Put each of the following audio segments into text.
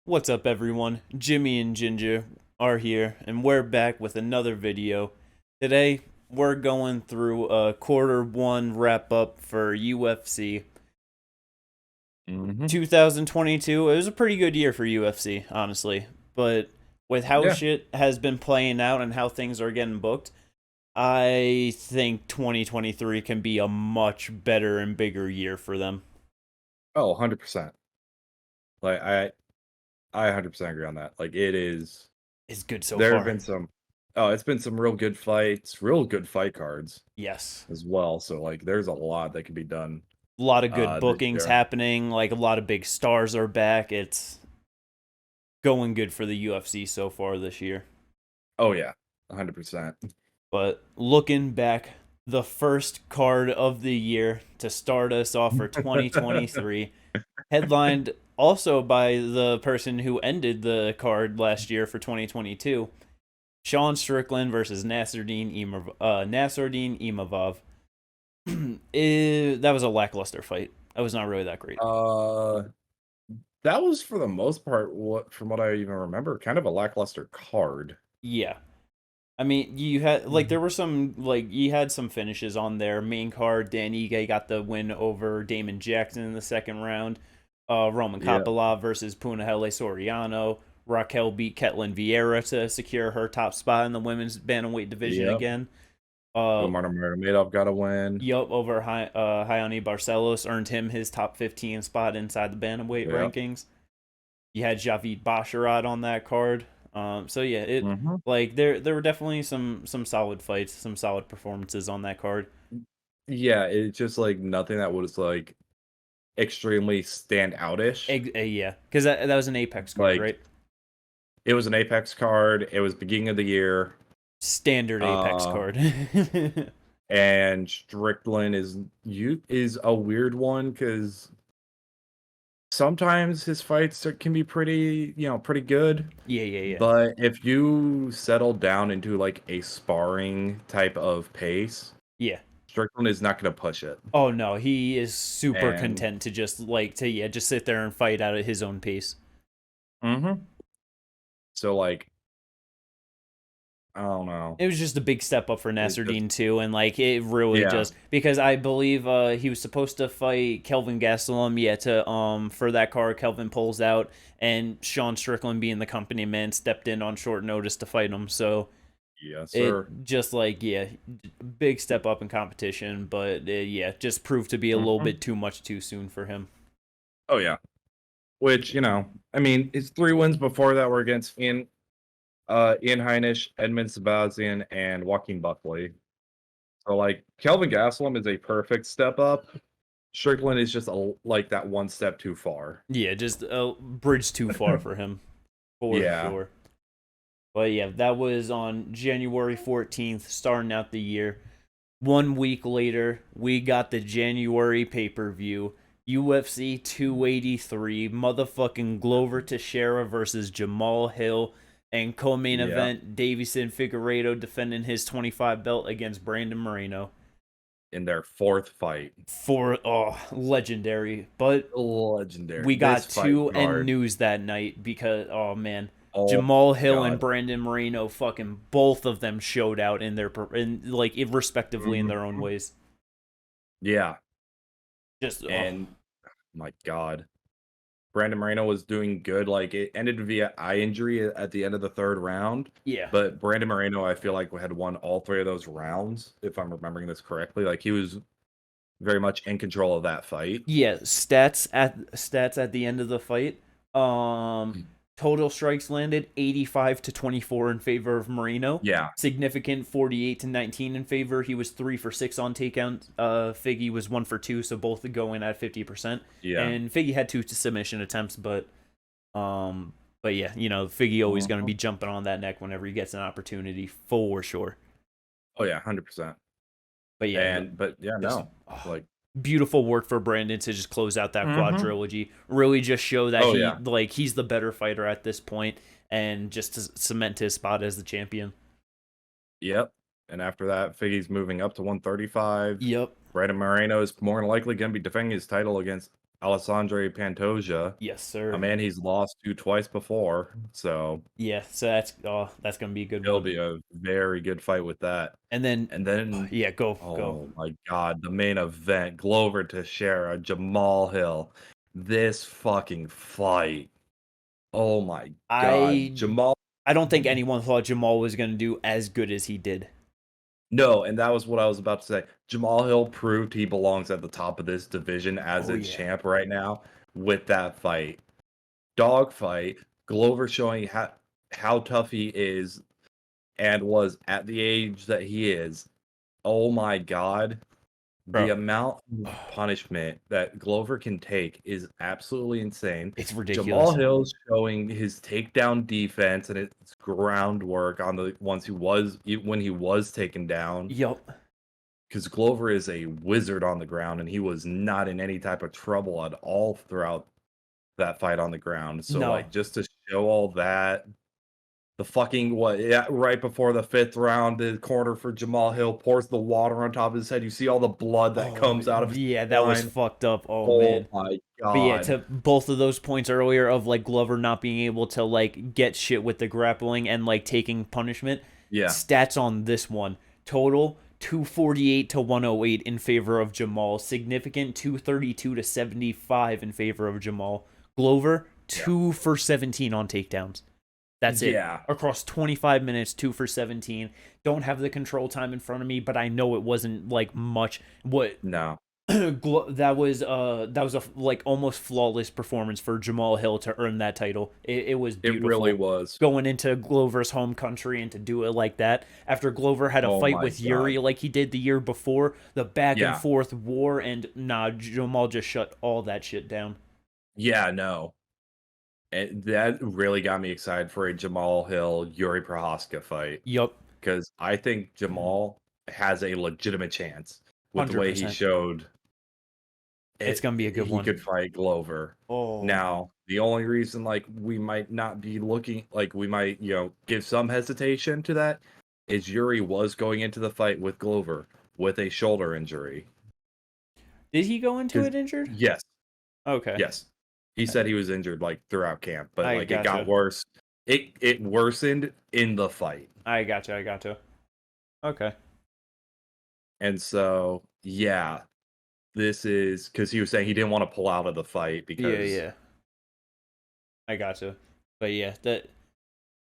What's up, everyone? Jimmy and Ginger are here, and we're back with another video. Today, we're going through a quarter one wrap up for UFC Hmm. 2022. It was a pretty good year for UFC, honestly, but with how Yeah. shit has been playing out and how things are getting booked, I think 2023 can be a much better and bigger year for them. Oh, 100%. Like I 100% agree on that. Like it is It's good so there have far. been some it's been some real good fights, real good fight cards Yes. as well. So like there's a lot that can be done A lot of good this bookings year. happening, like a lot of big stars are back. It's going good for the UFC so far this year. Oh yeah. 100%. But looking back, the first card of the year to start us off for 2023, headlined also by the person who ended the card last year for 2022, Sean Strickland versus Nasruddin Imavov. That was a lackluster fight. That was not really that great. uh that was for the most part what from what I even remember, kind of a lackluster card. Yeah, I mean, you had Mhm. there were some you had some finishes on there. Main card, Dan Ige got the win over Damon Jackson in the second round. Roman Yeah. Kopylov versus Punahele Soriano. Raquel beat Ketlin Vieira to secure her top spot in the women's bantamweight division Yep. again. Uh, Umar Nurmagomedov got a win. Yup, over Hayani Barcelos earned him his top 15 spot inside the bantamweight Yep. rankings. You had Javid Basharat on that card. So yeah, it Mhm. like there were definitely some solid fights, some solid performances on that card. Yeah, it's just like nothing that was like extremely standout-ish. Yeah, because that was an Apex card, Like, right? it was an Apex card, it was beginning of the year, Standard Apex uh, card. and Strickland is a weird one because sometimes his fights can be pretty, pretty good, Yeah, yeah, yeah, but if you settle down into, like, a sparring type of pace, yeah. Strickland is not gonna push it, Oh no, he is super and content to just just sit there and fight out at his own pace. Mhm. So, like, I don't know. It was just a big step up for It just Nasruddin too, and like it really Yeah. just because I believe he was supposed to fight Kelvin Gastelum, yeah, to for that card. Kelvin pulls out, and Sean Strickland, being the company man, stepped in on short notice to fight him. So Yes, it sir. just big step up in competition, but yeah, just proved to be a little Mhm. bit too much too soon for him. Oh, yeah. Which, I mean, his 3 wins before that were against Ian Heinisch, Edmund Sebastian, and Joaquin Buckley. So, like, Kelvin Gastelum is a perfect step up. Strickland is just like that one step too far. Yeah, just a bridge too far for him, for Yeah. sure. But yeah, that was on January 14th, starting out the year. 1 week later, we got the January pay per view. UFC 283, motherfucking Glover Teixeira versus Jamal Hill, and co-main Yeah. event Davison Figueiredo defending his 25 belt against Brandon Moreno In their 4th fight. for legendary. But Legendary. we This got fight two end card. news that night because oh man, Oh Jamal my Hill and god. Brandon Moreno, fucking both of them showed out in their respectively in their own Mhm. ways. Yeah. Just And my god. Brandon Moreno was doing good. Like it ended via eye injury at the end of the third round, yeah. but Brandon Moreno, I feel like had won all 3 of those rounds, if I'm remembering this correctly. Like he was very much in control of that fight. Yeah, stats at the end of the fight. Um, Total strikes landed 85 to 24 in favor of Marino. Yeah, Significant 48 to 19 in favor. He was 3 for 6 on takedown. Figgy was 1 for 2, so both going at 50%. yeah. And Figgy had 2 submission attempts, um, but yeah, Figgy always going to be Mhm. jumping on that neck whenever he gets an opportunity for sure. Oh yeah, 100%. But yeah, But yeah, just no, like, beautiful work for Brandon to just close out that Mhm. quadrilogy. Really just show that Oh yeah, he's the better fighter at this point and just to cement his spot as the champion. yep. And after that, Figgy's moving up to 135. Yep. Brandon Moreno is more than likely going to be defending his title against Alessandro Pantoja, Yes, a sir. man he's lost to twice before. So Yeah, so that's gonna be a good it'll one. be a very good fight with that. And then, And then, yeah, go. oh my God, the main event, Glover Teixeira, Jamal Hill. This fucking fight. Oh my God, I Jamal. I don't think anyone thought Jamal was gonna do as good as he did. No, and that was what I was about to say. Jamal Hill proved he belongs at the top of this division as Oh its yeah, champ right now with that fight. Dog fight. Glover showing how tough he is and was at the age that he is. Oh my God. The bro, amount of punishment that Glover can take is absolutely insane. it's Jamal ridiculous. Hill's showing his takedown defense and its groundwork on the ones when he was taken down. Yup. Because Glover is a wizard on the ground, and he was not in any type of trouble at all throughout that fight on the ground. So, No. like, just to show all that, the fucking what? Yeah, right before the fifth round, the corner for Jamal Hill pours the water on top of his head. You see all the blood that Oh comes out of his yeah, that was line. fucked up. Oh Oh man. my But yeah, God. to both of those points earlier of like Glover not being able to like get shit with the grappling and like taking punishment, Yeah. stats on this one total 248 to 108 in favor of Jamal, significant 232 to 75 in favor of Jamal. Glover Yeah. 2 for 17 on takedowns. That's it. Yeah. Across 25 minutes, 2 for 17. Don't have the control time in front of me, but I know it wasn't like much. What No. that was a like almost flawless performance for Jamal Hill to earn that title. It was It really beautiful was. going into Glover's home country and to do it like that after Glover had a Oh fight my with Yuri God. like he did the year before, the back and Yeah. forth war, and nah, Jamal just shut all that shit down. Yeah, no. And that really got me excited for a Jamal Hill Yuri Prohaska fight. Yup. Because I think Jamal has a legitimate chance with the way he 100%. showed It's gonna be a good he one. could fight Glover. Oh. Now, the only reason like we might not be looking like we might, give some hesitation to that is Yuri was going into the fight with Glover with a shoulder injury. Did he go into 'Cause it injured? yes, Okay. yes. He said he was injured like throughout camp, but I like it got gotcha. worse. It worsened in the fight. I gotcha. Okay. And so, yeah, this is because he was saying he didn't want to pull out of the fight Yeah, because yeah. I gotcha. But yeah,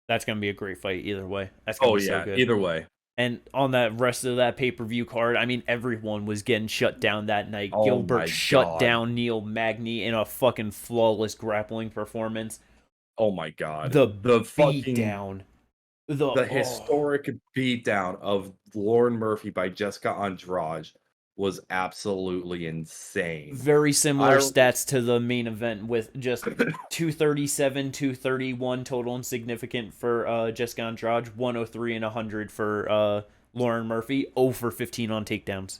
that's gonna be a great fight either way. That's gonna oh be so yeah, good. either way. And on that rest of that pay-per-view card, I mean, everyone was getting shut down that night. Oh Gilbert my shut god. down Neil Magny in a fucking flawless grappling performance. Oh my god. The The beat fucking down. the Oh, historic beatdown of Lauren Murphy by Jessica Andrade was absolutely insane. very similar I stats to the main event with just 237, 231 total and significant for Jessica Andrade, 103 and 100 for Lauren Murphy, 0 for 15 on takedowns.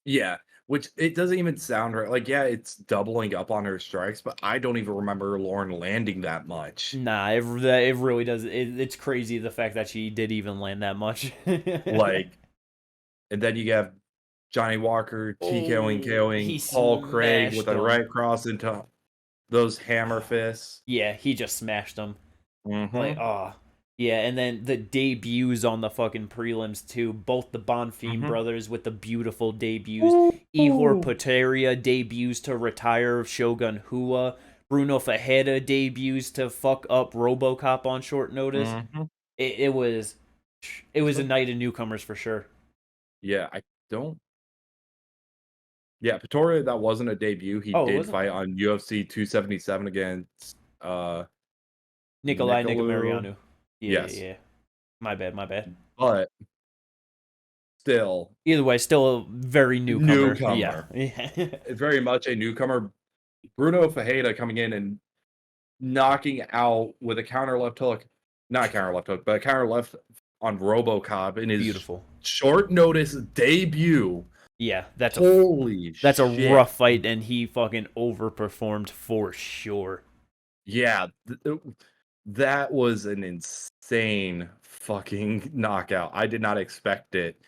yeah, which it doesn't even sound right. Like, yeah, it's doubling up on her strikes, but I don't even remember Lauren landing that much. Nah, it really does. It's crazy the fact that she did even land that much. Like, and then you have Johnny Walker TKOing Oh, KOing he Paul Craig smashed with a them. right cross into those hammer fists. Yeah, he just smashed them. Like, Mm-hmm. yeah, and then the debuts on the fucking prelims too. Both the Bonfim Mm-hmm. brothers with the beautiful debuts. Ihor Ooh. Potieria debuts to retire Shogun Hua. Bruno Fajeda debuts to fuck up RoboCop on short notice. Mm-hmm. It was it was a So, night of newcomers for sure. yeah, I don't. Yeah, Pretoria, that wasn't a debut. He Oh, it did wasn't fight on UFC 277 against Nikolai Nicolou. Negamarianu. Yes, Yeah. My bad. but still Either way, still a very newcomer. Yeah. newcomer. Yeah. Very much a newcomer. Bruno Fajeda coming in and knocking out with a counter left hook, not counter left hook, but a counter left on RoboCop in his Beautiful. short notice debut. Yeah, Holy that's a shit. rough fight, and he fucking overperformed for sure. Yeah, that was an insane fucking knockout. I did not expect it.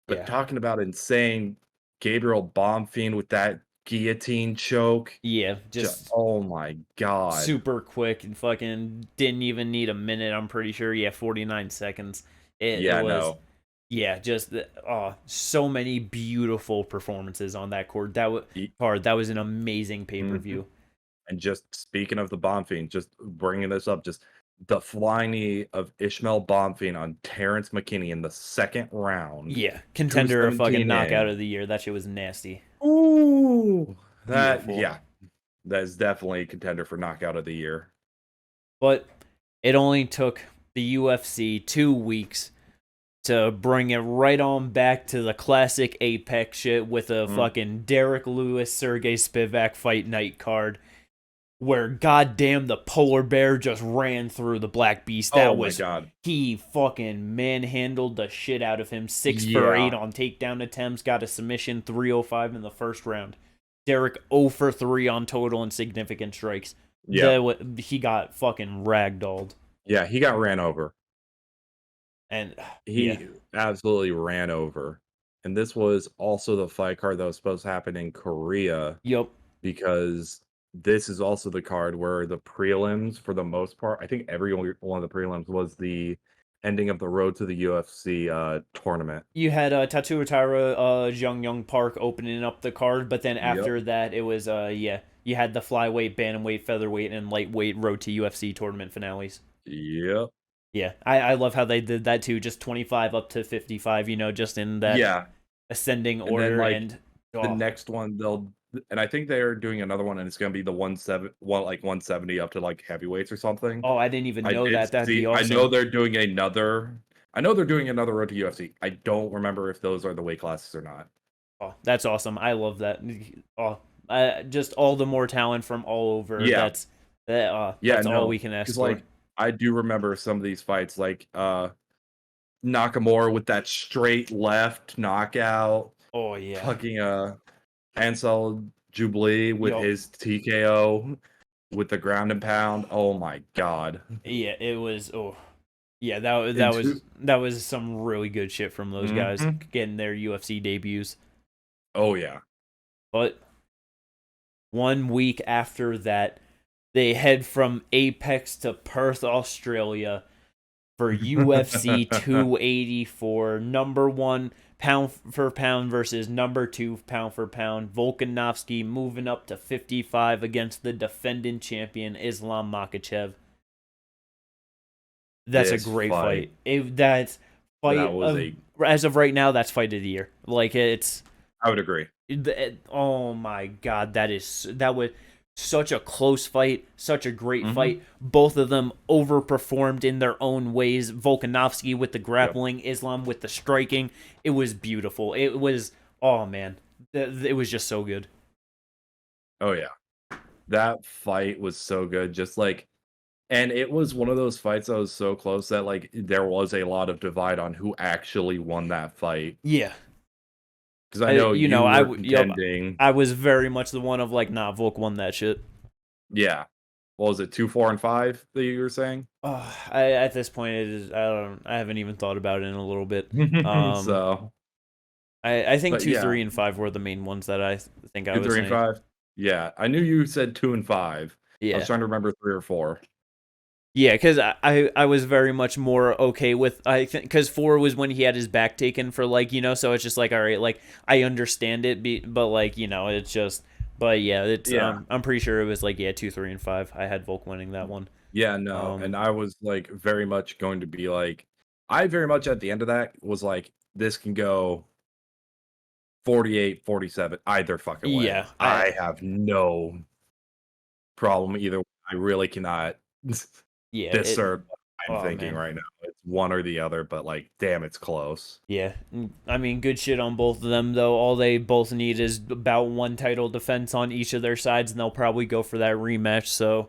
But Yeah. talking about insane, Gabriel Bombfiend with that guillotine choke. Yeah, just Oh my god. super quick and fucking didn't even need a minute. I'm pretty sure. Yeah, 49 seconds. It Yeah, was no. yeah, just so many beautiful performances on that E- card. That was an amazing pay per mhm. view. And just speaking of the Bomb Fiend, just bringing this up, just the flying knee of Ishmael Bombfiend on Terrence McKinney in the second round, Yeah, contender of fucking 217 knockout in. of the year. That shit was nasty. Ooh, that Beautiful. yeah, that is definitely a contender for knockout of the year. But it only took the UFC 2 weeks to bring it right on back to the classic Apex shit with a Mm. fucking Derek Lewis Sergey Spivak fight night card where goddamn the polar bear just ran through the Black Beast. Oh That my was god. he fucking manhandled the shit out of him. 6 for 8 Yeah. on takedown attempts, got a submission 305 in the first round. Derek 0 for 3 on total and significant strikes. Yeah. He got fucking ragdolled. Yeah, he got ran over. And yeah, He absolutely ran over. And this was also the fight card that was supposed to happen in Korea yup. because this is also the card where the prelims, for the most part, I think every one of the prelims was the ending of the road to the UFC tournament. You had Tattoo Taira, Jung Young Park opening up the card, but then Yep. after that, it was yeah, you had the flyweight, bantamweight, featherweight, and lightweight road to UFC tournament finales. Yep. Yeah, I love how they did that too, just 25 up to 55, just in that Yeah. ascending And then order, like and the oh, next one they'll and I think they're doing another one and it's gonna be the 170 up to like heavyweights or something. I didn't even I know did that. That'd be see I know awesome. they're doing another road to UFC. I don't remember if those are the weight classes or not. Oh, that's awesome. I love that. Oh, just all the more talent from all over. Yeah. Yeah, That's all we no. can ask Because for. like I do remember some of these fights like Nakamura with that straight left knockout, Oh yeah. fucking Ansel Jubilee with Yup. his TKO with the ground and pound. Oh my god. Yeah, it was. Oh, yeah. That that Into was that was some really good shit from those guys Mhm. getting their UFC debuts. Oh yeah. But 1 week after that, they head from Apex to Perth, Australia, for UFC 284, number one pound for pound versus number two pound for pound. Volkanovski moving up to 55 against the defending champion Islam Makhachev. That's a This great fight, fight. That's that fight was of a as of right now. That's fight of the year. Like I would agree. oh my god, that was such a close fight, such a great Mhm. fight. Both of them overperformed in their own ways. Volkanovski with the Yep. grappling, Islam with the striking. It was beautiful. It was oh man, it was just so good. Oh yeah. That fight was so good. Just like and it was one of those fights that was so close that like there was a lot of divide on who actually won that fight. Yeah, Because I know you were yep. contending. I was very much the one of like, nah, Volk won that shit. Yeah. What was it, 2, 4, and 5 that you were saying? At this point, it is. I haven't even thought about it in a little bit. Um, So, I think but two, yeah, 3, and 5 were the main ones that I think I 2, was 3, and saying. 5. Yeah, I knew you said 2 and 5. I was Yeah, trying to remember 3 or 4. yeah, because I was very much more okay with I think because 4 was when he had his back taken for like so it's just like all right, like I understand it, but like it's just but yeah, it's Yeah. I'm pretty sure it was like yeah 2, 3, and 5. I had Volk winning that one. Yeah, no, and Um, I was, like, very much going to be like I very much at the end of that was like, "This can go 48, 47 either fucking way. yeah, I have no problem either way. I really cannot yeah it discern what I'm oh thinking man. right now. It's one or the other, but, like, damn, it's close." Yeah, I mean, good shit on both of them though. All they both need is about one title defense on each of their sides, and they'll probably go for that rematch. So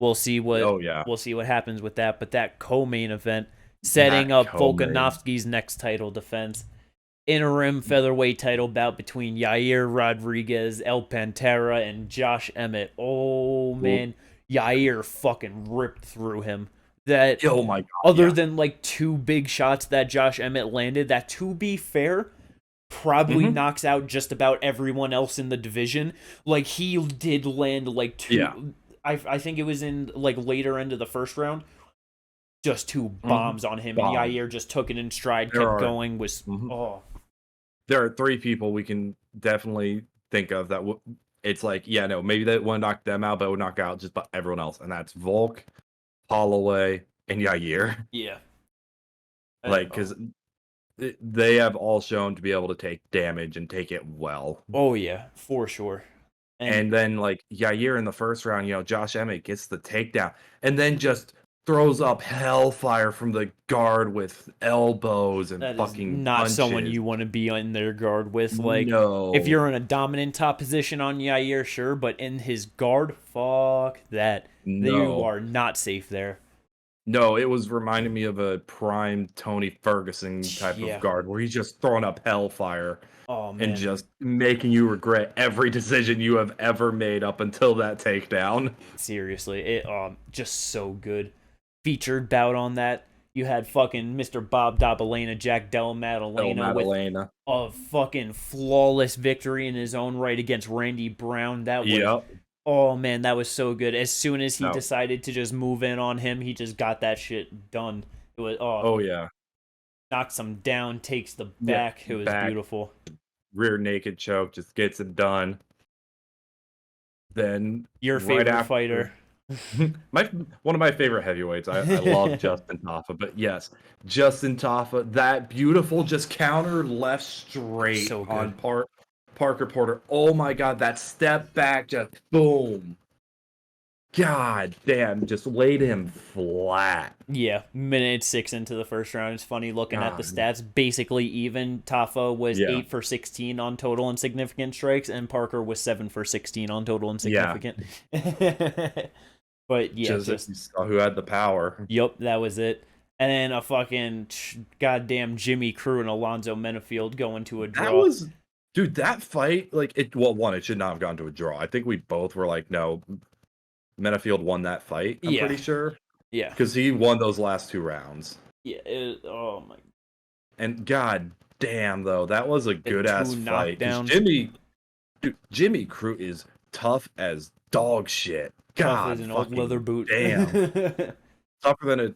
we'll see Oh, yeah. what happens with that. But that co-main event, setting That up co-main. Volkanovski's next title defense, interim featherweight title bout between Yair Rodriguez, El Pantera, and Josh Emmett. Oh man, Yair fucking ripped through him. That Oh my god, other yeah. than like two big shots that Josh Emmett landed, that to be fair, probably Hmm. knocks out just about everyone else in the division. Like he did land like Yeah. two. I think it was in like later end of the first round. Just two Hmm. bombs on him, and Bomb. Yair just took it in stride, There kept are going. Was mhm. oh There are three people we can definitely think of that. It's like, yeah, no, maybe that would knock them out, but it would knock out just about everyone else, and that's Volk, Holloway, and Yair. yeah, Like, oh, because they have all shown to be able to take damage and take it well. oh yeah, for sure. And And then like Yair in the first round, Josh Emmett gets the takedown and then just throws up hellfire from the guard with elbows and that is fucking not someone punches. you want to be in their guard with. Like, if No, you're in a dominant top position on Yair, sure, but in his guard, fuck that. You no, are not safe there. no. It was reminding me of a prime Tony Ferguson type of Yeah. guard where he's just throwing up hellfire Oh and man. just making you regret every decision you have ever made up until that takedown. Seriously, it just so good. Featured bout on that. You had fucking Mr. Bob Dabalena, Jack Della El Maddalena with Madalena. a fucking flawless victory in his own right against Randy Brown. That was Yep. oh man, that was so good. As soon as he No. decided to just move in on him, he just got that shit done. It was Oh yeah. knocks him down, takes the Yep. back. It was Back beautiful. rear naked choke, just gets it done. Then Your right favorite after fighter. my one of my favorite heavyweights. I love Justin Taffa, but yes, Justin Taffa, that beautiful just counter left straight So good. on Parker Porter. Oh my god, that step back just boom. God damn, just laid him flat. Yeah, minute 6 into the first round. It's funny looking at the God. stats. Basically even. Tafa was Yeah. 8 for 16 on total and significant strikes, and Parker was 7 for 16 on total and Yeah. significant. But yeah, Just if you saw who had the power. yup, that was it. And then a fucking goddamn Jimmy Crew and Alonzo Menafield going to a That draw. was dude, that fight, like it should not have gone to a draw. I think we both were like, no, Menafield won that fight, I'm Yeah, pretty sure. yeah, Because he won those last two rounds. yeah. Oh my, And god damn though, that was a the good ass two fight. Because knockdowns. Jimmy Crew is tough as dog shit. Tough as God an old leather fucking boot. damn. Tougher than a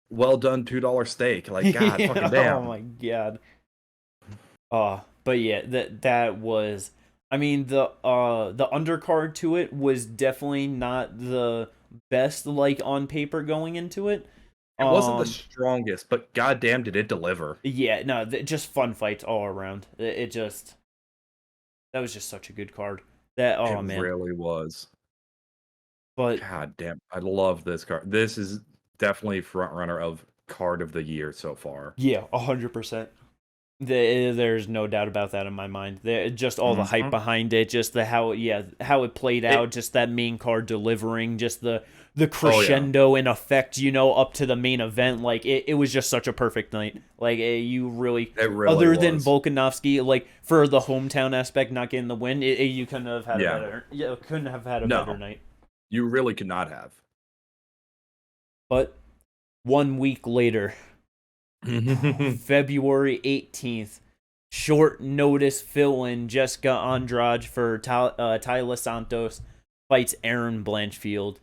well done $2 steak. Like god Yeah, fucking oh damn. my god. But yeah, that was. I mean, the undercard to it was definitely not the best, like on paper going into it. It wasn't the Um, strongest, but goddamn did it deliver. yeah, no, just fun fights all around. It just that was just such a good card. That It oh man, really was. but God damn, I love this card. This is definitely front runner of card of the year so far. yeah, 100%. There's no doubt about that in my mind. Just all the hype Mhm. behind it, just the how how it played It, out, just that main card delivering, just the oh yeah, crescendo and effect, up to the main event. Like it was just such a perfect night. Like you really, it really other than was. Volkanovski, like for the hometown aspect not getting the win, you couldn't have had a Yeah, better, couldn't have had a better no, night. you really could not have. But 1 week later, February 18th, short notice fill in Jessica Andrade for Tyler Santos fights Aaron Blanchfield.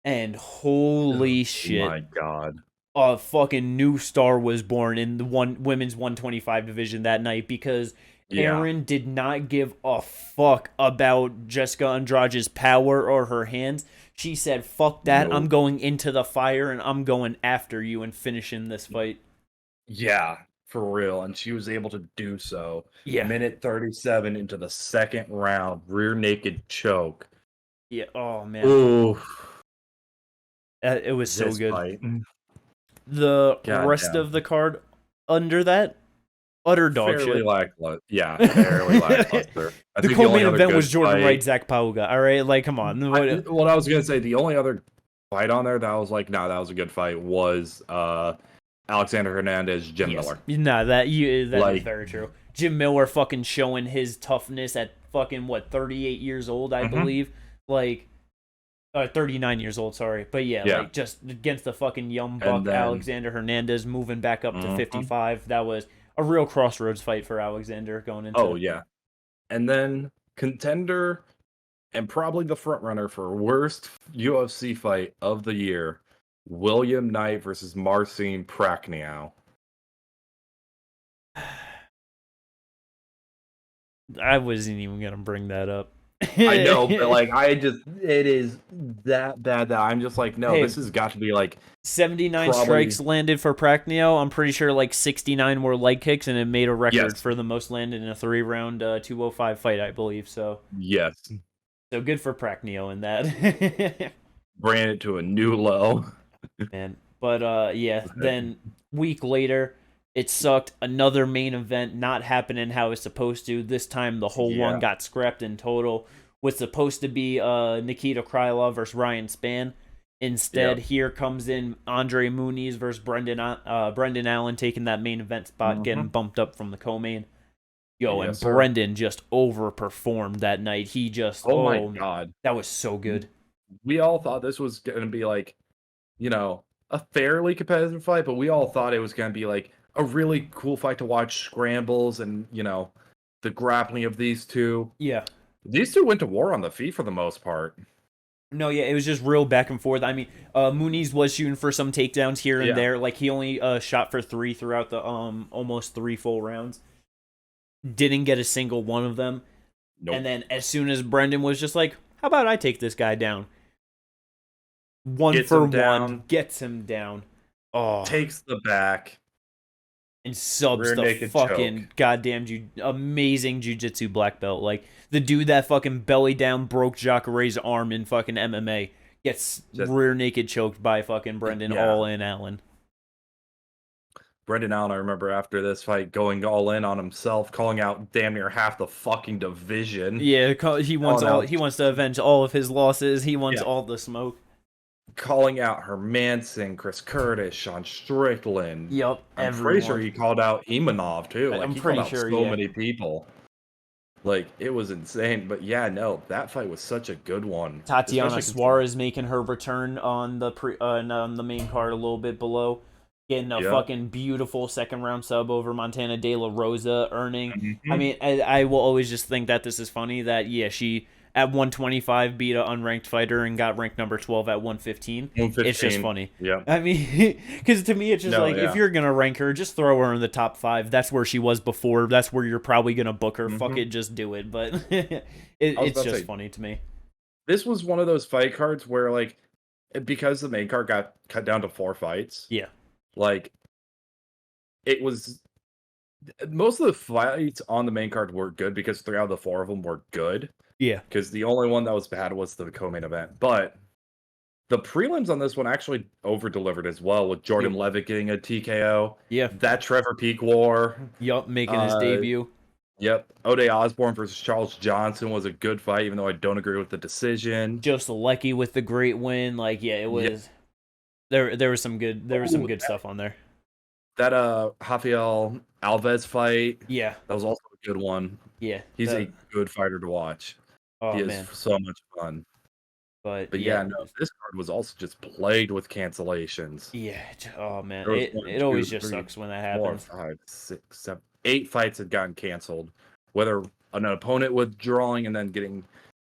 And Oh holy my shit, god. a fucking new star was born in the women's 125 division that night because Yeah, Aaron did not give a fuck about Jessica Andrade's power or her hands. She said, fuck that. I'm no. going into the fire and I'm going after you and finishing this fight. Yeah, for real. And she was able to do so. Yeah. Minute 37 into the second round, rear naked choke. Yeah. Oh, man. Ooh, It was so this good. fight. The God rest damn. of the card under that, utter dog Fairly shit. lackluster. Yeah, fairly lackluster. I The think the only co-main other event good was Jordan fight. Wright, Zach Pauga. All right, like, come on. What I was gonna say, the only other fight on there that I was like, nah, that was a good fight was Alexander Hernandez, Jim Yes. Miller. Nah, that is Like, very true. Jim Miller fucking showing his toughness at fucking 38 years old, I mhm. believe. Like 39 years old, sorry. But yeah, Yeah, like just against the fucking young and buck then Alexander Hernandez moving back up to mhm. 55. That was a real crossroads fight for Alexander going Oh, into. yeah. And then contender and probably the front runner for worst UFC fight of the year, William Knight versus Marcin Prachnio. I wasn't even gonna bring that up. I know, but like it is that bad that I'm just like, no, Hey, this has got to be like 79 probably strikes landed for Prachnio. I'm pretty sure like 69 were leg kicks, and it made a record yes, for the most landed in a 3-round 205 fight, I believe. So yes, good for Prachnio in that. ran it to a new low. Man. But yeah, then week later, it sucked. Another main event not happening how it's supposed to. This time the whole one Yeah. got scrapped in total. Was supposed to be Nikita Krylov versus Ryan Spann. Instead, Yep. here comes in Andre Muniz versus Brendan Allen taking that main event spot, getting Mhm. bumped up from the co-main. Yo, and Yes, sir. Brendan just overperformed that night. He just, Oh my oh man, god. that was so good. We all thought this was going to be like, you know, a fairly competitive fight, but we all thought it was going to be like a really cool fight to watch, scrambles and, the grappling of these two. Yeah. These two went to war on the feet for the most part. No, yeah, it was just real back and forth. I mean, Muniz was shooting for some takedowns here and Yeah. there. Like he only shot for 3 throughout the almost 3 full rounds. Didn't get a single one of them. And Nope. then as soon as Brendan was just like, "How about I take this guy down?" One Gets for him one, down, gets him down. Oh, takes the back, and subs rear the naked choke. fucking goddamn amazing jiu-jitsu black belt. Like the dude that fucking belly down broke Jacare's arm in fucking MMA gets Just rear naked choked by fucking Brendan yeah. all in Allen. Brendan Allen, I remember after this fight going all in on himself, calling out damn near half the fucking division. Yeah, Calling out he wants to avenge all of his losses. He wants yeah. all the smoke. Calling out Hermanson, Chris Curtis, Sean Strickland. Yup, I'm pretty sure everyone. he called out Imanov too. Like I'm he called pretty out sure, so yeah. many people. Like it was insane. But yeah, no, that fight was such a good one. Tatiana Especially considering Suarez making her return on the on the main card a little bit below, getting a yeah. fucking beautiful second round sub over Montana De La Rosa, earning. I Mhm. mean, I will always just think that this is funny that yeah, she at 125 beat an unranked fighter and got ranked number 12 at 115. It's just 115. funny. Yeah. I mean, because to me, it's just No, like if yeah. you're gonna rank her, just throw her in the top 5. That's where she was before. That's where you're probably gonna book her. Fuck hmm it, just do it. But I was it's about to just say funny to me. this was one of those fight cards where like because the main card got cut down to 4 fights, Yeah, like it was most of the fights on the main card were good because 3 out of the 4 of them were good. yeah, Because the only one that was bad was the co-main event. But the prelims on this one actually over delivered as well, with Jordan yep, Levitt getting a TKO. yeah. That Trevor Peak war. Yup, making his Uh, debut. yep. O'Day Osborne versus Charles Johnson was a good fight, even though I don't agree with the decision. Joe Selecki with the great win. Like, yeah, it Yeah. was there was some Oh, good stuff on there. that Rafael Alves fight, Yeah, that was also a good one. yeah. He's That a good fighter to watch. He oh is man. so much fun. But But yeah, yeah, no, this card was also just plagued with cancellations. yeah. Oh man. There was It 2, always just 3, sucks when that 4, happens. 5, 6, 7, 8 fights had gotten canceled. Whether an opponent withdrawing and then getting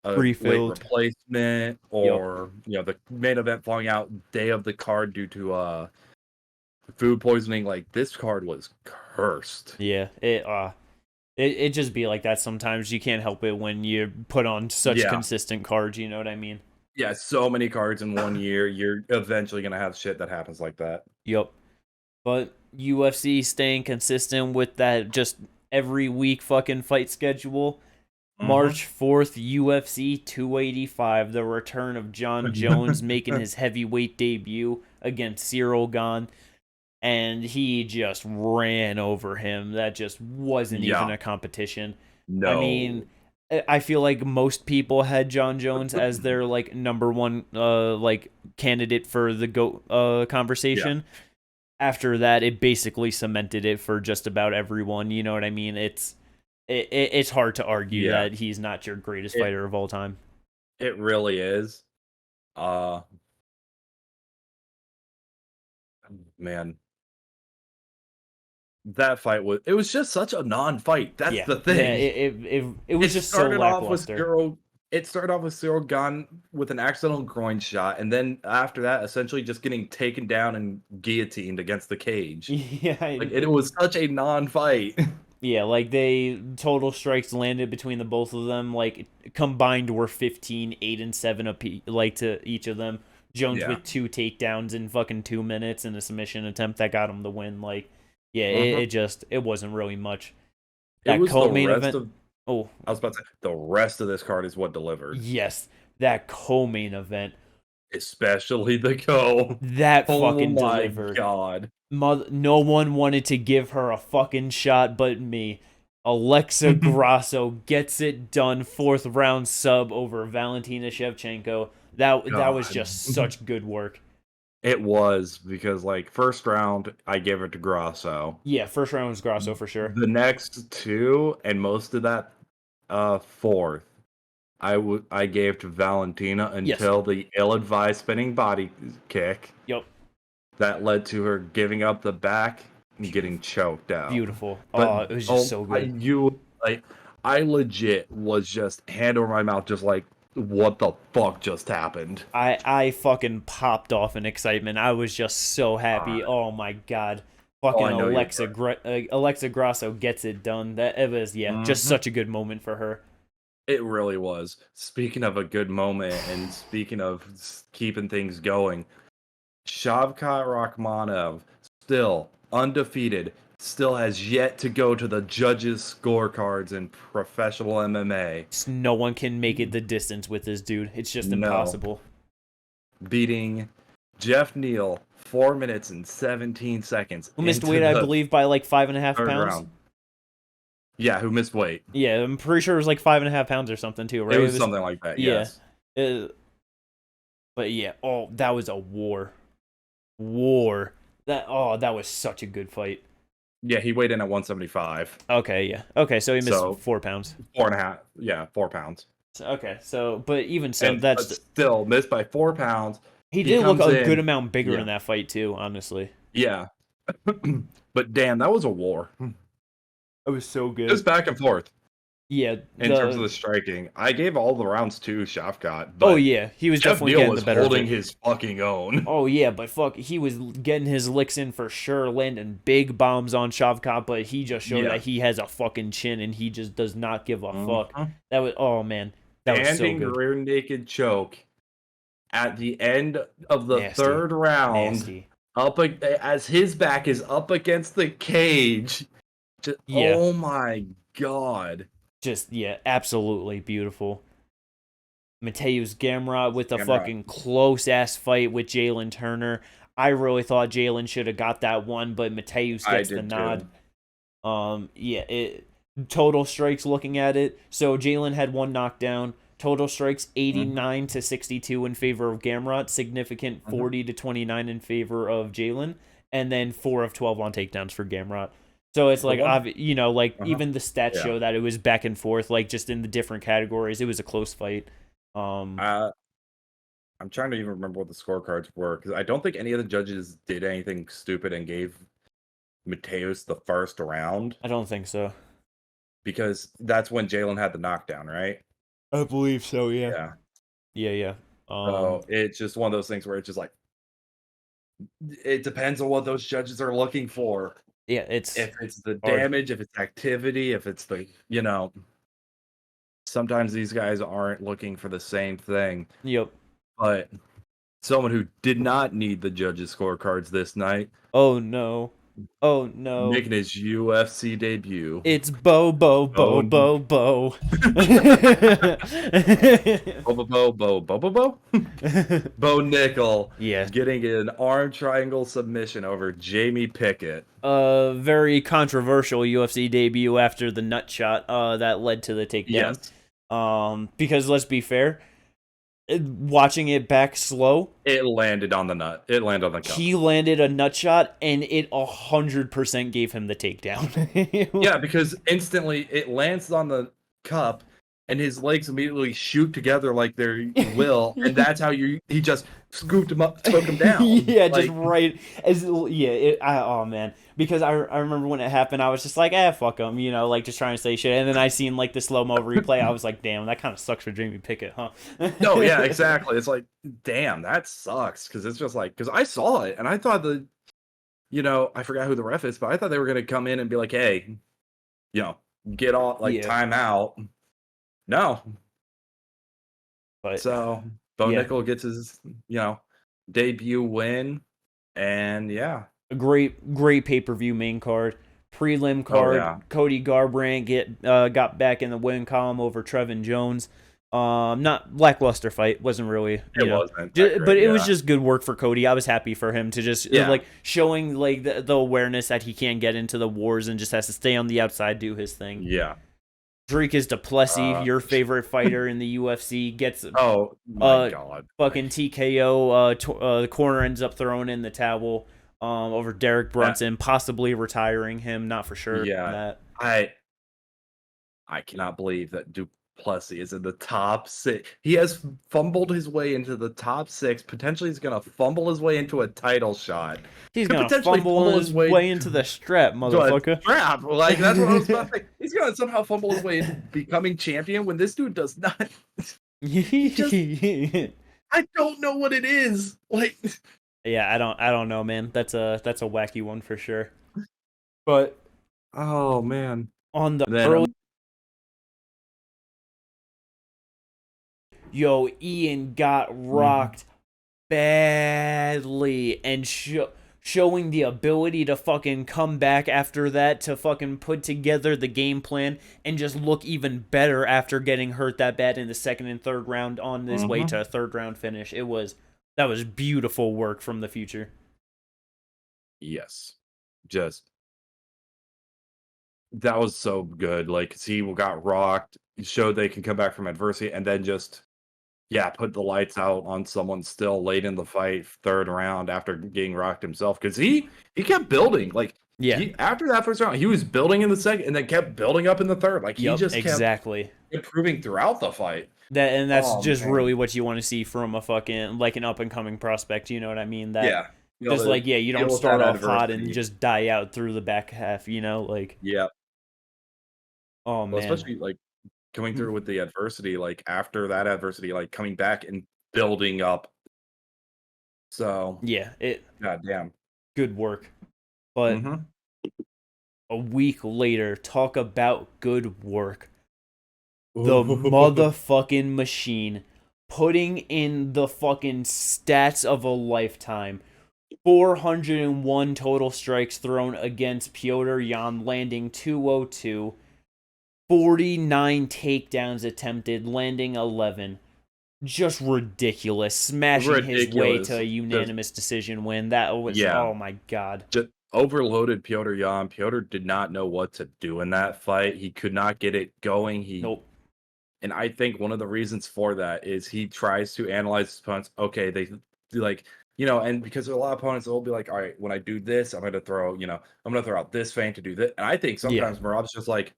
a late Refilled. replacement Yup. or, the main event falling out day of the card due to food poisoning, like this card was cursed. Yeah. It just be like that sometimes. You can't help it when you put on such Yeah. consistent cards, you know what I mean? Yeah, so many cards in one year, you're eventually gonna have shit that happens like that. Yup. But UFC staying consistent with that just every week fucking fight schedule. Mhm. March 4th, UFC 285, the return of John Jones making his heavyweight debut against Cyril Gane, and he just ran over him. That just wasn't even Yeah. a competition. I No. mean, I feel like most people had John Jones as their like number one like candidate for the GOAT Yeah. conversation. After that, it basically cemented it for just about everyone. You know what I mean? It's hard to argue Yeah. that he's not your greatest It fighter of all time. it really is. Uh man. that fight was just such a non-fight. That's Yeah, the yeah. thing. It It was just so started off with lackluster. Cyril. It started off with Cyril gone with an accidental groin shot, and then after that, essentially just getting taken down and guillotined against the cage. Yeah, Like it was such a non-fight. yeah. Like they total strikes landed between the both of them. Like combined were 15, 8 and 7 apiece. Like to each of them. Jones Yeah. with 2 takedowns in fucking 2 minutes and a submission attempt that got him the win. Like, yeah, Mhm. it wasn't really much. It That was the co-main rest event. of Oh, I was about to say, the rest of this card is what delivered, yes, that co-main event. especially the co. That Oh fucking my delivered. god. No one wanted to give her a fucking shot but me. Alexa Grasso gets it done. 4th round sub over Valentina Shevchenko. That was God. just such good work. It was because like first round I gave it to Grasso. Yeah, first round was Grasso for sure. The next two and most of that fourth I gave to Valentina Yes. until the ill-advised spinning body kick Yep. that led to her giving up the back and getting choked out. Beautiful. But Oh, it was just so good. I legit was just hand over my mouth, just like, what the fuck just happened? I fucking popped off in excitement. I was just so happy. Uh, Oh my god. oh, Fucking I know you Alexa Grasso gets it done. That it was just were. such a good moment for her. It really was. Speaking of a good moment, and speaking of keeping things going, Shavkat Rakhmonov, still undefeated, still has yet to go to the judges' scorecards in professional MMA. No one can make it the distance with this dude. It's just No, impossible. beating Jeff Neal 4 minutes and 17 seconds Who missed into weight, I the believe, by like 5.5 pounds. third round. Yeah, who missed weight? Yeah, I'm pretty sure it was like 5.5 pounds or something too, right? It was something like that. Yeah. Yes. Uh, but yeah, oh, that was a war. That was such a good fight. Yeah, he weighed in at 175. Okay, yeah. Okay, so he missed So 4 pounds. 4.5. Yeah, 4 pounds. So, okay, so but even so, And but still missed by 4 pounds. he He did look comes a good in. amount bigger Yeah. in that fight too, honestly. Yeah. But damn, that was a war. It was so good. Just back and forth Yeah, in terms of the striking. I gave all the rounds to Shavkat, but oh yeah, he was Jeff definitely Neal getting was the better of holding it. his fucking own. Oh yeah, but fuck, he was getting his licks in for sure, landing big bombs on Shavkat, but he just showed Yeah. that he has a fucking chin and he just does not give a fuck. Mhm. That was man, that was so Standing good. rear naked choke at the end of the Nasty. third round, Nasty. as his back is up against the cage. Just, Yeah. oh my god. Just absolutely beautiful. Mateusz Gamrot with a Gamrot. fucking close ass fight with Jalen Turner. I really thought Jalen should have got that one, but Mateusz I gets the did nod. too. Total strikes looking at it. So Jalen had one knockdown. Total strikes 89 to 62 in favor of Gamrot. Significant 40 to 29 in favor of Jalen. And then 4 of 12 on takedowns for Gamrot. So it's like, even the stats show that it was back and forth, like just in the different categories. It was a close fight. I'm trying to even remember what the scorecards were because I don't think any of the judges did anything stupid and gave Mateus the first round I don't think so. because that's when Jalen had the knockdown, right? I believe so, Yeah. Yeah. So it's just one of those things where it's just like it depends on what those judges are looking for. Yeah, it's If it's the hard. damage, if it's activity, if it's the sometimes these guys aren't looking for the same thing. Yep. But someone who did not need the judges' scorecards this night, Oh no. making his UFC debut. It's Bo. Bo Nickel. Yeah. Getting an arm triangle submission over Jamie Pickett. Very controversial UFC debut after the nut shot that led to the takedown. Yes. Because let's be fair, watching it back slow, It landed on the nut. It landed on the cup. he landed a nut shot and it 100% gave him the takedown. Yeah, because instantly it lands on the cup and his legs immediately shoot together like their will, and that's how he just scooped him up, took him down. Yeah, just Like, right as oh man, because I remember when it happened, I was just like, fuck him, like just trying to say shit, and then I seen like the slow mo replay, I was like, damn, that kind of sucks for Jamie Pickett, huh? no, yeah, exactly. It's like, damn, that sucks because it's just like because I saw it and I thought I forgot who the ref is, but I thought they were gonna come in and be like, hey, you know, get off like Yeah, timeout. No, but so Bo yeah, Nickel gets his debut win, and yeah, a great pay-per-view main card. Prelim oh card, yeah, Cody Garbrandt got back in the win column over Trevin Jones. Not lackluster fight, wasn't really, it wasn't that but great. it was Yeah, just good work for Cody. I was happy for him to just yeah, like showing like the awareness that he can't get into the wars and just has to stay on the outside, do his thing. yeah. Drake is Duplessis, Uh, your favorite fighter in the UFC, gets oh my uh god, fucking TKO. The corner ends up throwing in the towel over Derek that Brunson, possibly retiring him. Not for sure on yeah, that. I cannot believe that Duplessis is in the top six. He has fumbled his way into the top six. Potentially, he's going to fumble his way into a title shot. He's Could gonna potentially fumble fumble his his way way into the strap, to a motherfucker. trap. Like, that's what I was about to say. He's going to somehow fumble his way into becoming champion when this dude does not. Just, I don't know what it is. Like, Yeah, I don't know, man. That's a wacky one for sure. But oh man. on the Then, early, Ian got mhm. rocked badly and showing the ability to fucking come back after that to fucking put together the game plan and just look even better after getting hurt that bad in the second and third round on his way to Mhm. a third round finish. That was beautiful work from the future. Yes. Just that was so good. Like, he got rocked, showed they can come back from adversity, and then just yeah, put the lights out on someone still late in the fight, third round after getting rocked himself. Because he kept building. Like Yeah. he after that first round, he was building in the second, and then kept building up in the third. Like he Yep, just kept exactly. improving throughout the fight. That's Oh just man, really what you want to see from a fucking like an up and coming prospect, you know what I mean? That yeah, be able just to like yeah, you don't deal with start that off hot and adversity. just die out through the back half, like Yeah, oh well, man. especially like coming Mm, through with the adversity, like after that adversity, like coming back and building up. So, yeah, it goddamn. good work. But Mm-hmm. a week later, talk about good work. The motherfucking machine putting in the fucking stats of a lifetime. 401 total strikes thrown against Piotr Jan, landing 202. 49 takedowns attempted, landing 11. Just ridiculous. Smashing his way to Ridiculous. a Just unanimous decision win. That was, yeah. oh my god. Just overloaded Piotr Jan. Piotr did not know what to do in that fight. He could not get it going. Nope. And I think one of the reasons for that is he tries to analyze his opponents. Okay, they do like, and because a lot of opponents will be like, all right, when I do this, I'm going to throw, I'm going to throw out this feint to do this. And I think Yeah. sometimes Marab's just like,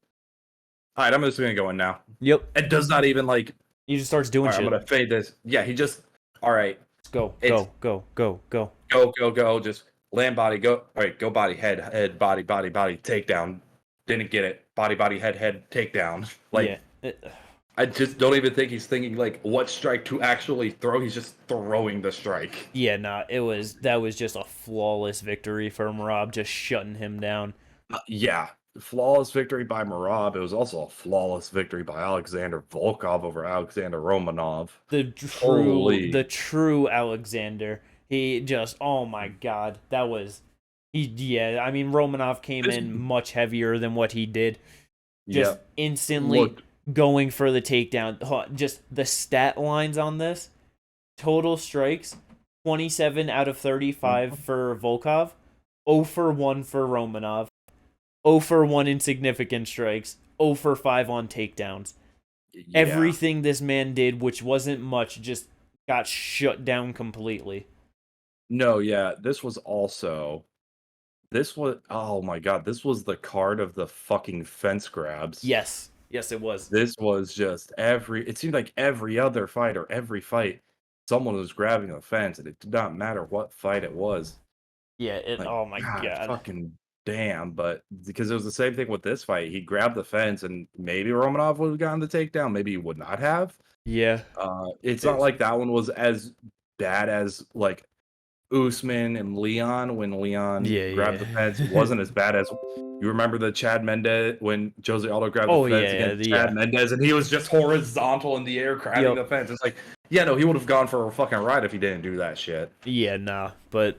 all right, I'm just going to go in now. Yep. It does not even like, He just starts doing all right, I'm shit. going to fade this. Yeah, he just, all right, Let's go, it's go, go, go, go. go, go, go. Just land body, go. All right, go body, head, body, body, body, takedown. Didn't get it. Body, body, head, takedown. Yeah. Like, I just don't even think he's thinking like what strike to actually throw. He's just throwing the strike. Yeah, nah, that was just a flawless victory from Rob, just shutting him down. Yeah, flawless victory by Marab. It was also a flawless victory by Alexander Volkov over Alexander Romanov. The Holy, true Alexander. He just, oh my god, that was yeah, I mean Romanov came this in much heavier than what he did. yeah Just instantly looked going for the takedown. Just the stat lines on this. Total strikes 27 out of 35 for Volkov, 0 for 1 for Romanov, 0 for 1 in significant strikes, 0 for 5 on takedowns. yeah. Everything this man did, which wasn't much, just got shut down completely. No, yeah. This was oh my god. This was the card of the fucking fence grabs. Yes. Yes, it was. This was just it seemed like every other fight or every fight, someone was grabbing the fence, and it did not matter what fight it was. Yeah, it Like, oh my god god. fucking damn, but because it was the same thing with this fight, he grabbed the fence and maybe Romanov would have gotten the takedown, maybe he would not have. Yeah. It's not It's like that one was as bad as, like, Usman and Leon when Leon yeah, grabbed the fence. It yeah. wasn't as bad as you remember the Chad Mendez when Jose Aldo grabbed the Oh, fence yeah, against yeah. Chad Mendez and he was just horizontal in the air grabbing Yep. the fence. It's like, yeah, no, he would have gone for a fucking ride if he didn't do that shit. Yeah, nah. But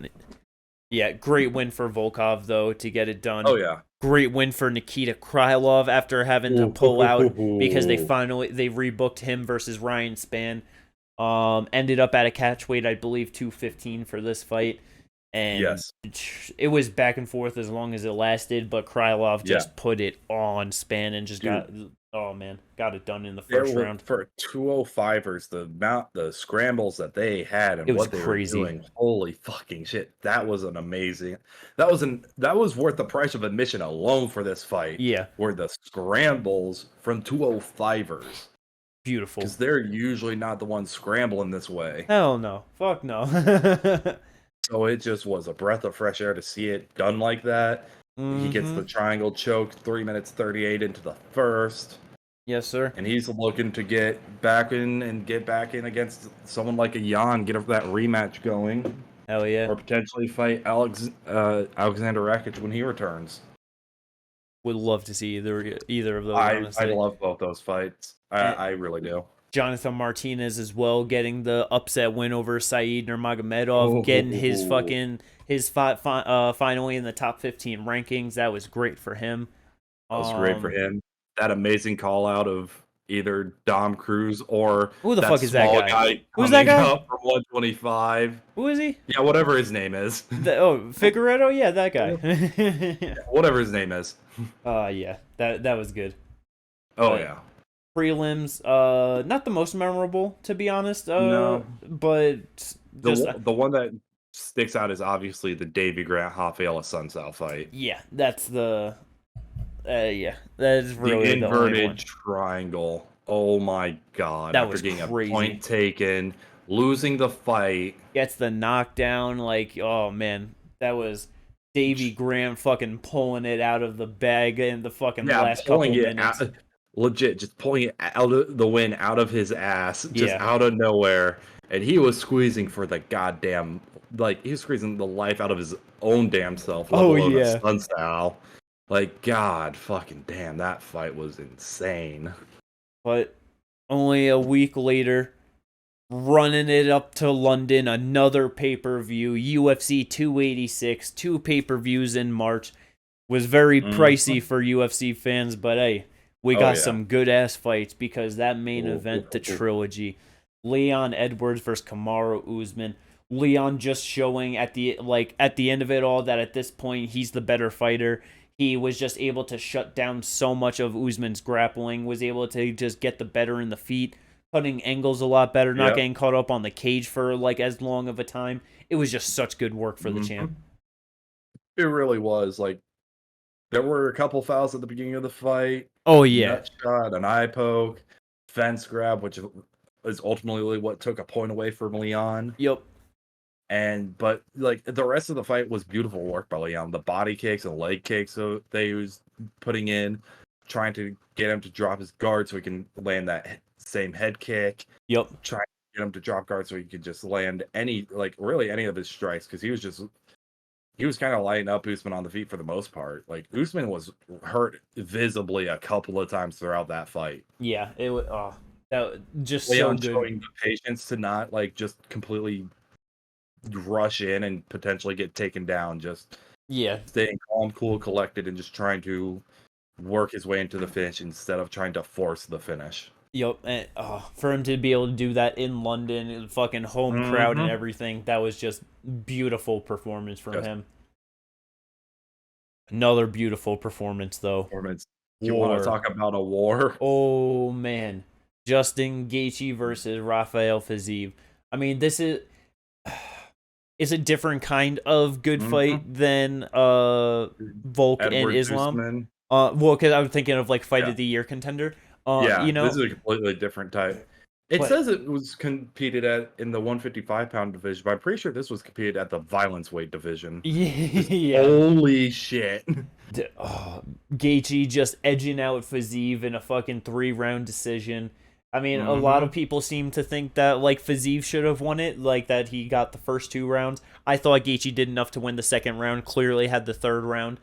yeah, great win for Volkov though to get it done. Oh yeah. Great win for Nikita Krylov after having to pull out because they rebooked him versus Ryan Spann. Ended up at a catch weight, I believe 215 for this fight. And Yes. it was back and forth as long as it lasted, but Krylov Yeah. just put it on Spann and just Dude. got it done in the There first were round. for 205ers, the scrambles that they had and It was what they were crazy. doing. Holy fucking shit. That was an amazing. That was worth the price of admission alone for this fight. Yeah, Were the scrambles from 205ers. beautiful. Because they're usually not the ones scrambling this way. Hell no. Fuck no. So it just was a breath of fresh air to see it done like that. He gets the triangle choke 3 minutes 38 into the first. Yes, sir. And he's looking to get back in against someone like a Jan, get that rematch going, Hell yeah. or potentially fight Alexander Rakic when he returns. Would love to see either of those, I honestly. love both those fights. I really do. Jonathan Martinez as well, getting the upset win over Saeed Nurmagomedov, getting his finally in the top 15 rankings. That was great for him. That was great for him. That amazing call out of either Dom Cruz or Who the that fuck is that small guy? Who's that coming guy? up from 125. Who is he? Yeah, whatever his name is. Figueredo? Yeah, that guy. Whatever his name is. Yeah, that was good. Oh But yeah. prelims, not the most memorable, to be honest. No. But just The one that sticks out is obviously the Davy Grant Rafaela Sunsao fight. yeah, that's the yeah, that is The really the only one. inverted triangle. Oh my god. That After was getting crazy. a point taken, losing the fight. Gets the knockdown, like, oh man, that was Davy Graham fucking pulling it out of the bag in the fucking last couple minutes. Legit, just pulling it out of the win out of his ass, just Yeah. out of nowhere. And he was squeezing for the goddamn, like, he was squeezing the life out of his own damn self, let alone a Sunsao. Like, god fucking damn, that fight was insane. But only a week later, running it up to London, another pay-per-view, UFC 286, 2 pay-per-views in March. Was very pricey for UFC fans, but hey, we got some good-ass fights because that main event, the trilogy, Leon Edwards versus Kamaru Usman. Leon just showing at the end of it all that at this point he's the better fighter. He was just able to shut down so much of Usman's grappling, was able to just get the better in the feet, cutting angles a lot better, not getting caught up on the cage for like as long of a time. It was just such good work for the champ. It really was. Like, there were a couple fouls at the beginning of the fight. Oh yeah. Nut shot, an eye poke, fence grab, which is ultimately what took a point away from Leon. Yep. But like the rest of the fight was beautiful work by Leon. The body kicks and leg kicks so they was putting in, trying to get him to drop his guard so he can land that same head kick. Yep. Trying to get him to drop guard so he could just land any of his strikes because he was kind of lighting up Usman on the feet for the most part. Like, Usman was hurt visibly a couple of times throughout that fight. Yeah, it was that just Leon so good. showing the patience to not like just completely rush in and potentially get taken down. Just staying calm, cool, collected, and just trying to work his way into the finish instead of trying to force the finish. Yep, and for him to be able to do that in London, fucking home crowd and everything, that was just beautiful performance from him. Another beautiful performance, though. You want to talk about a war? Oh man, Justin Gaethje versus Rafael Fiziev. I mean, this is a different kind of good fight than Volk and Islam. Usman. Well, because I was thinking of like fight Yeah. of the year contender. Yeah, You this know, is a completely different type. It but says it was competed at in the 155-pound division, but I'm pretty sure this was competed at the violence weight division. Just yeah, holy shit. Gaethje just edging out Fiziev in a fucking 3-round decision. I mean, a lot of Mhm. people seem to think that like Fiziev should have won it, like that he got the first 2 rounds. I thought Gaethje did enough to win the second round. Clearly had the third round.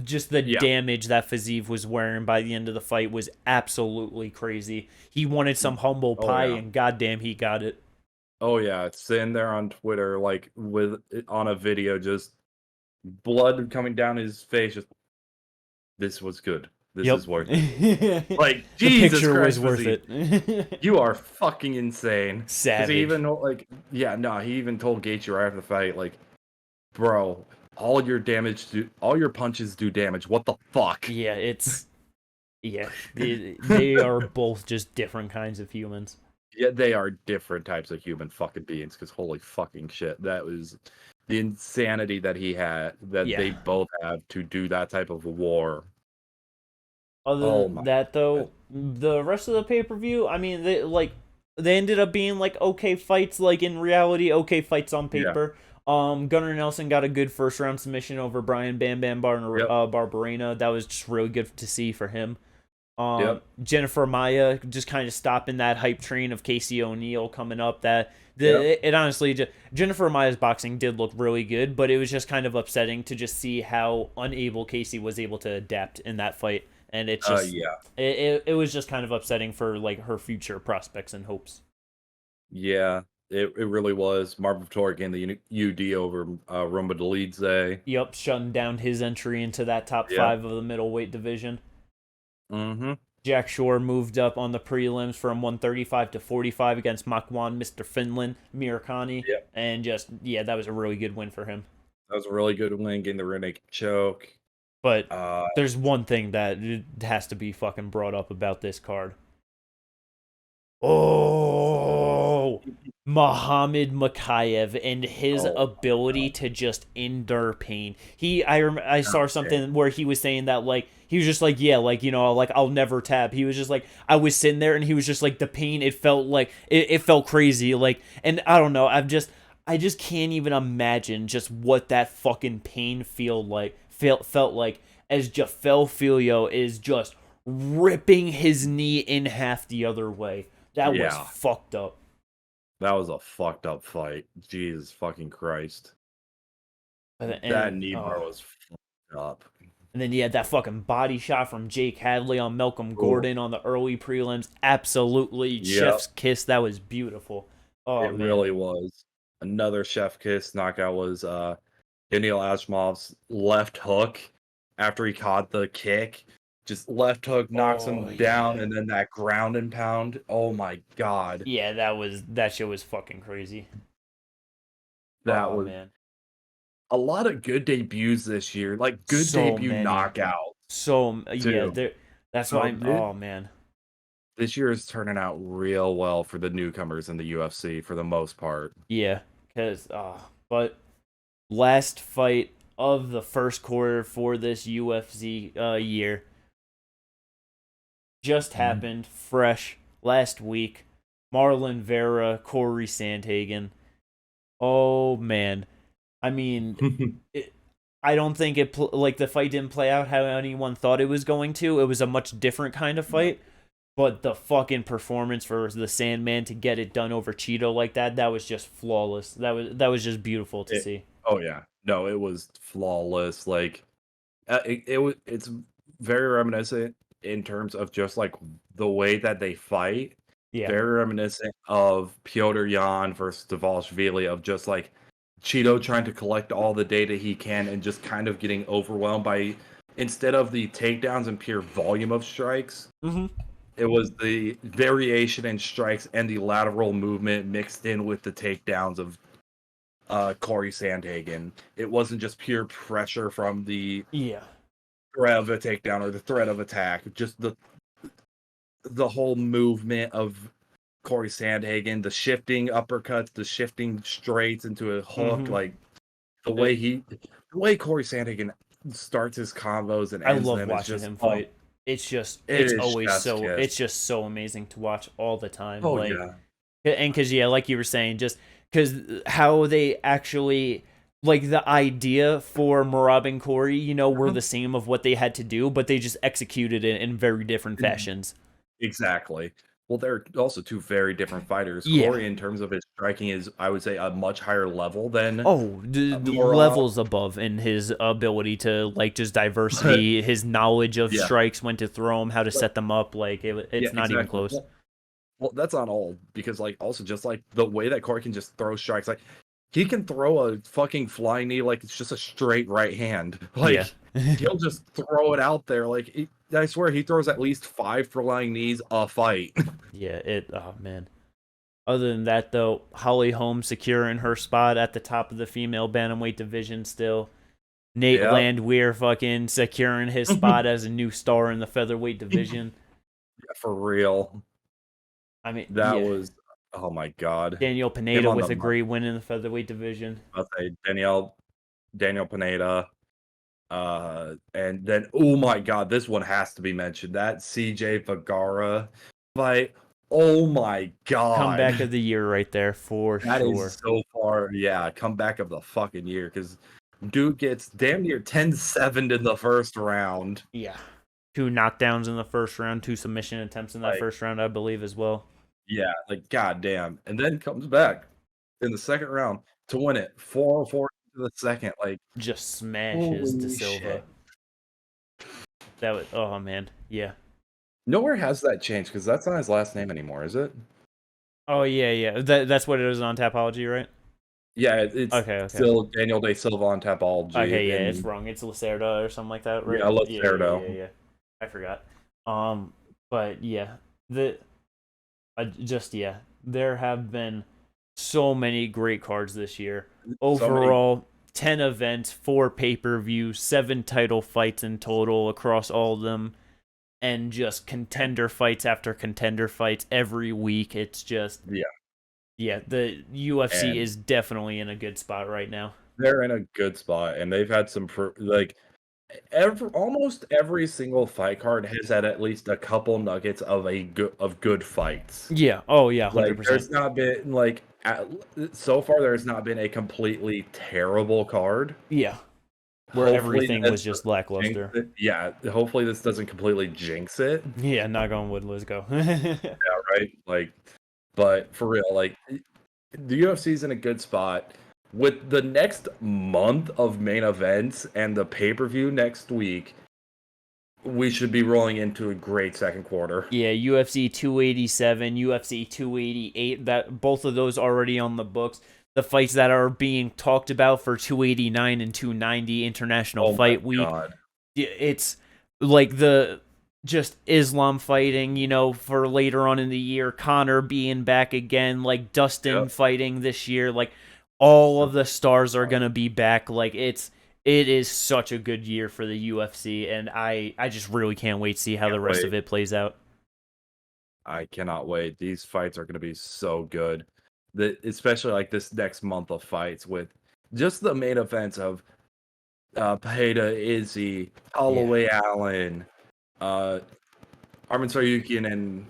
Just the Yeah. damage that Fiziev was wearing by the end of the fight was absolutely crazy. He wanted some humble Oh, pie, yeah. and goddamn, he got it. Oh, yeah, it's sitting there on Twitter, like, with on a video, just blood coming down his face, just, "This was good. This Yep. is worth it." Like, The Jesus picture was Christ, worth Fizzy, it. you are fucking insane. Because he Savage. even, like yeah, no, he even told Gaethje right after the fight, like, "Bro, all your punches do damage. What the fuck?" Yeah, they are both just different kinds of humans. Yeah, they are different types of human fucking beings, because holy fucking shit, that was the insanity that Yeah. they both have to do that type of war. Other Oh than my that, god. though, the rest of the pay per view, I mean, they ended up being like okay fights, like in reality, okay fights on Yeah. paper. Gunnar Nelson got a good first round submission over Brian Bam Bam Yep. Barberena. That was just really good to see for him. Yep. Jennifer Maya just kind of stopping that hype train of Casey O'Neill coming up. Yep. It honestly just Jennifer Maya's boxing did look really good, but it was just kind of upsetting to just see how unable Casey was able to adapt in that fight, and it's just Yeah. it was just kind of upsetting for like her future prospects and hopes. Yeah. It really was. Marvin Vettori getting the UD over Rumba Delidze. Yep, shutting down his entry into that top Yep. five of the middleweight division. Mhm. Jack Shore moved up on the prelims from 135 to 45 against Makwan, Mr. Finland, Mirkani, Yep. and just yeah, that was a really good win for him. That was a really good win, getting the rear naked choke. But Uh there's one thing that has to be fucking brought up about this card. Oh, Muhammad Makayev and his oh ability to just endure pain. I saw okay. something where he was saying that like he was just like yeah like you know like I'll never tap. He was just like I was sitting there and he was just like the pain. It felt like it felt crazy like and I don't know. I just can't even imagine just what that fucking pain felt like as Jafel Filio is just ripping his knee in half the other way. That was Yeah. fucked up. That was a fucked up fight. Jesus fucking Christ. That And knee bar was fucked up. and then you had that fucking body shot from Jake Hadley on Malcolm Oh, Gordon on the early prelims. Absolutely yep. chef's kiss. That was beautiful. Oh It man. really was. Another chef kiss knockout was Daniil Ashmov's left hook after he caught the kick. Just left hook knocks Oh him down, yeah. and then that ground and pound. Oh my god. Yeah, that shit was fucking crazy. That Oh was man. a lot of good debuts this year. Like good So debut many. knockouts Yeah, too. there that's why So I'm oh man. this year is turning out real well for the newcomers in the UFC for the most part. Yeah, cuz but last fight of the first quarter for this UFC year just Mhm. happened fresh last week. Marlon Vera, Corey Sandhagen. Oh man. I mean, it, I don't think like the fight didn't play out how anyone thought it was going to. It was a much different kind of No. fight, but the fucking performance for the Sandman to get it done over Cheeto like that was just flawless. That was just beautiful to It, see. oh yeah, no, it was flawless. Like it's very reminiscent in terms of just like the way that they fight. Yeah. Very reminiscent of Piotr Jan versus Dvalishvili of just like Cheeto trying to collect all the data he can and just kind of getting overwhelmed by instead of the takedowns and pure volume of strikes, Mhm. it was the variation in strikes and the lateral movement mixed in with the takedowns of Corey Sandhagen. It wasn't just pure pressure from the Yeah. threat of a takedown or the threat of attack. Just the whole movement of Corey Sandhagen, the shifting uppercuts, the shifting straights into a hook, Mhm. like the It, way Corey Sandhagen starts his combos and I ends love them. It's watching just him fight. it It's is always chef's so kiss. it's just so amazing to watch all the time. Oh Like, yeah. and because yeah, like you were saying, just because how they actually like the idea for Marab and Corey, were the same of what they had to do, but they just executed it in very different fashions. Exactly. Well, they're also two very different fighters. Yeah. Corey, in terms of his striking, is I would say a much higher level than Oh, the Murad. levels above in his ability to like just But diversity, his knowledge of yeah, strikes, when to throw them, how to but set them up. Like yeah, it's not even exactly. close. Well, that's not all because like also just like the way that Corey can just throw strikes, like he can throw a fucking flying knee like it's just a straight right hand. Yeah. Like he'll just throw it out there. Like I swear he throws at least 5 flying knees a fight. Yeah, oh man. Other than that, though, Holly Holm securing her spot at the top of the female bantamweight division still. Nate Yeah. Landwehr fucking securing his spot as a new star in the featherweight division. For real. I mean, That yeah. was oh my god. Daniel Him Pineda on the with a great win in the featherweight division. I'll say Daniel Pineda. And then oh my god, this one has to be mentioned. That CJ Vergara fight. Oh my Comeback god. of the year right there for That sure. is so far, yeah, comeback of the fucking year because dude gets damn near 10-7 in the first round. Yeah. 2 knockdowns in the first round, 2 submission attempts in that Like, first round, I believe, as well. yeah, like goddamn. And then comes back in the second round to win it 4-4 to the second. Like, Just smashes De holy Silva. shit. That was, oh man, yeah. Nowhere has that changed because that's not his last name anymore, is it? Oh yeah, yeah. That's what it is on Tapology, right? Yeah, it's Okay, okay. still Daniel De Silva on Tapology. Okay, yeah, it's And wrong. It's Lacerda or something like that, yeah, right? Yeah, yeah, yeah, Lacerdo. yeah. I forgot. But yeah, just yeah, there have been so many great cards this year. So many. Overall, 10 events, 4 pay-per-views, 7 title fights in total across all of them, and just contender fights after contender fights every week. It's just Yeah. yeah, the UFC And is definitely in a good spot right now. they're in a good spot, and they've had some like almost every single fight card has had at least a couple nuggets of good fights. Yeah. Oh yeah, Like 100%. there's not been like so far there's not been a completely terrible card. Yeah. Where Hopefully everything was this just doesn't jinx lackluster. it. Yeah, hopefully this doesn't completely jinx it. Yeah, knock on wood, let's go. Yeah, right. Like, but for real, like the UFC's in a good spot. With the next month of main events and the pay-per-view next week, we should be rolling into a great second quarter. Yeah, UFC 287, UFC 288, that both of those already on the books. The fights that are being talked about for 289 and 290 International Oh my Fight Week. god. It's like the just Islam fighting, for later on in the year, Connor being back again, like Dustin Yep. fighting this year, like all of the stars are going to be back. Like it is such a good year for the UFC, and I just really can't wait to see how the rest of it plays out. I cannot wait. These fights are going to be so good. Especially like this next month of fights with just the main events of Pereira, Izzy, Holloway Allen, Armin Saryukian, and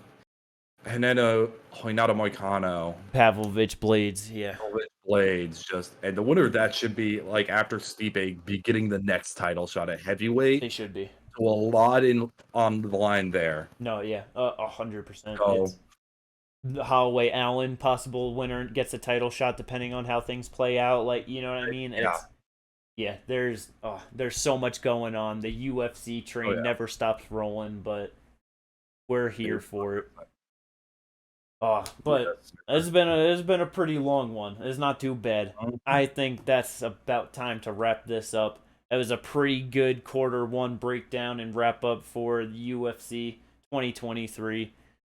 Hinata Moicano. Pavlovich Blades, yeah. Blades and the winner of that should be like after Stipe be getting the next title shot at heavyweight. They should be. So a lot on the line there. No, yeah, 100%. So It's the Holloway Allen possible winner gets a title shot depending on how things play out. Like, you know what I mean? yeah, Yeah, there's so much going on. The UFC train never stops rolling, but we're here for it. But it's been a pretty long one. It's not too bad. I think that's about time to wrap this up. It was a pretty good quarter 1 breakdown and wrap up for the UFC 2023.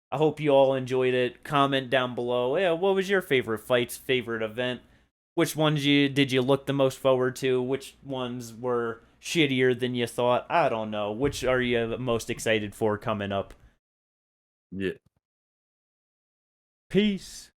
I hope you all enjoyed it. Comment down below. Yeah, what was your favorite fights, favorite event? Which ones did you look the most forward to? Which ones were shittier than you thought? I don't know. Which are you most excited for coming up? Yeah. Peace.